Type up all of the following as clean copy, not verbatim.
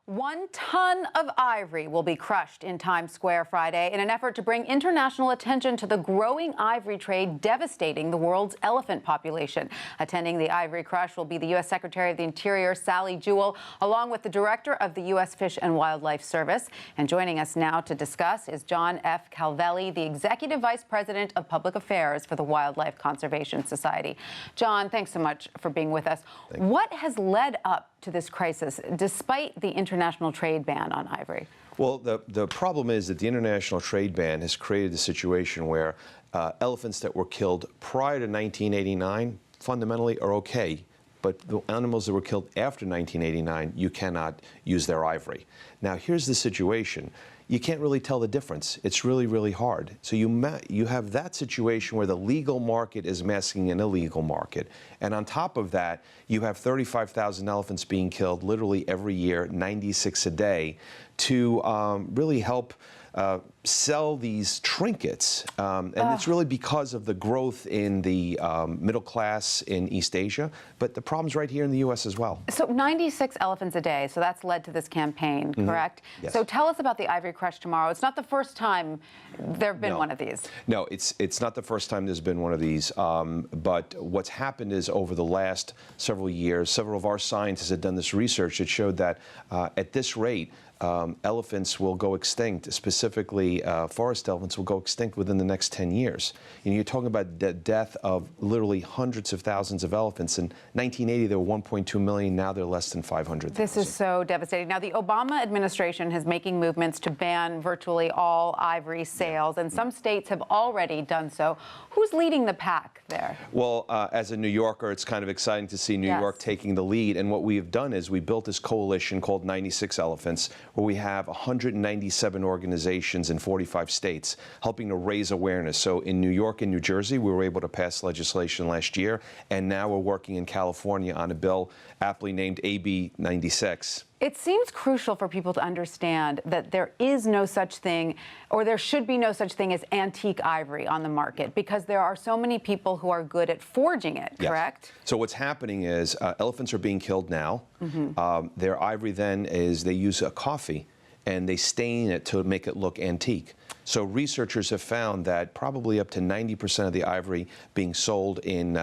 1 ton of ivory will be crushed in Times Square Friday in an effort to bring international attention to the growing ivory trade devastating the world's elephant population. Attending the Ivory Crush will be the U.S. Secretary of the Interior, Sally Jewell, along with the Director of the U.S. Fish and Wildlife Service. And joining us now to discuss is John F. Calvelli, the Executive Vice President of Public Affairs for the Wildlife Conservation Society. John, thanks so much for being with us. What has led up to this crisis, despite the international trade ban on ivory? Well, the problem is that the international trade ban has created a situation where elephants that were killed prior to 1989 fundamentally are okay. But the animals that were killed after 1989, you cannot use their ivory. Now, here's the situation. You can't really tell the difference. It's really, really hard. So you have that situation where the legal market is masking an illegal market. And on top of that, you have 35,000 elephants being killed literally every year, 96 a day, to really help sell these trinkets. And it's really because of the growth in the middle class in East Asia, but the problem's right here in the U.S. as well. So 96 elephants a day, so that's led to this campaign, correct? Yes. So tell us about the Ivory Crush tomorrow. It's not the first time there have been one of these. No, it's not the first time there's been one of these, but what's happened is over the last several years, several of our scientists had done this research that showed that at this rate, elephants will go extinct, specifically forest elephants will go extinct within the next 10 years. And you're talking about the death of literally hundreds of thousands of elephants. In 1980, there were 1.2 million. Now they're less than 500,000. This is so devastating. Now, the Obama administration is making movements to ban virtually all ivory sales, and some states have already done so. Who's leading the pack there? Well, as a New Yorker, it's kind of exciting to see New York taking the lead. And what we have done is we built this coalition called 96 Elephants, where we have 197 organizations in 45 states helping to raise awareness. So in New York and New Jersey, we were able to pass legislation last year, and now we're working in California on a bill aptly named AB 96. It seems crucial for people to understand that there is no such thing, or there should be no such thing as antique ivory on the market, because there are so many people who are good at forging it, correct? So what's happening is elephants are being killed now. Their ivory then is they use a coffee and they stain it to make it look antique. So researchers have found that probably up to 90% of the ivory being sold in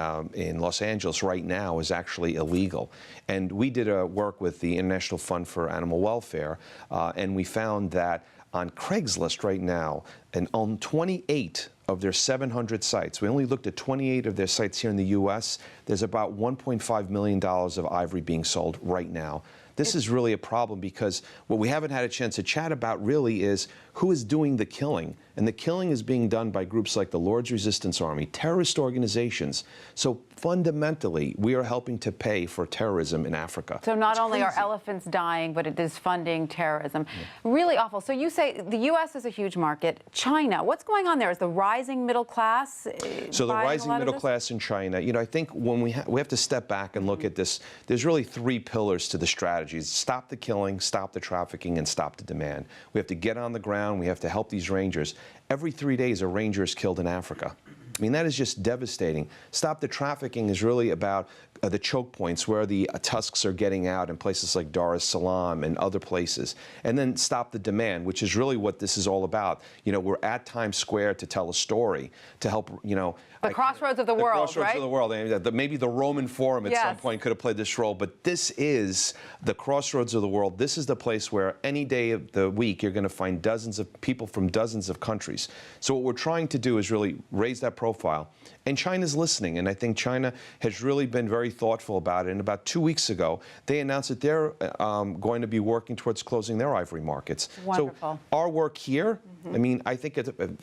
Los Angeles right now is actually illegal. And we did work with the International Fund for Animal Welfare, and we found that on Craigslist right now, and on 28 of their 700 sites, we only looked at 28 of their sites here in the U.S., there's about $1.5 million of ivory being sold right now. This is really a problem because what we haven't had a chance to chat about really is who is doing the killing. And the killing is being done by groups like the Lord's Resistance Army, terrorist organizations. So fundamentally, we are helping to pay for terrorism in Africa. So not only are elephants dying, but it is funding terrorism. Really awful. So you say the U.S. is a huge market. China, what's going on there? Is the rising middle class So the rising middle class in China, you know, I think when we have to step back and look at this, there's really three pillars to the strategies. Stop the killing, stop the trafficking, and stop the demand. We have to get on the ground. We have to help these rangers. Every 3 days, a ranger is killed in Africa. I mean, that is just devastating. Stop the trafficking is really about the choke points where the tusks are getting out in places like Dar es Salaam and other places. And then stop the demand, which is really what this is all about. You know, we're at Times Square to tell a story, to help, you know. The crossroads of the world, right? The crossroads of the world. I mean, maybe the Roman Forum at some point could have played this role, but this is the crossroads of the world. This is the place where any day of the week you're going to find dozens of people from dozens of countries. So what we're trying to do is really raise that profile. And China's listening, and I think China has really been very thoughtful about it. And about 2 weeks ago, they announced that they're going to be working towards closing their ivory markets. Wonderful. So our work here, I mean, I think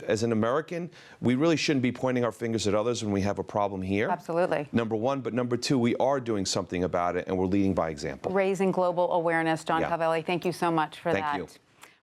as an American, we really shouldn't be pointing our fingers at others when we have a problem here. Absolutely. Number one, but number two, we are doing something about it, and we're leading by example. Raising global awareness. John Calvelli, thank you so much for that. Thank you.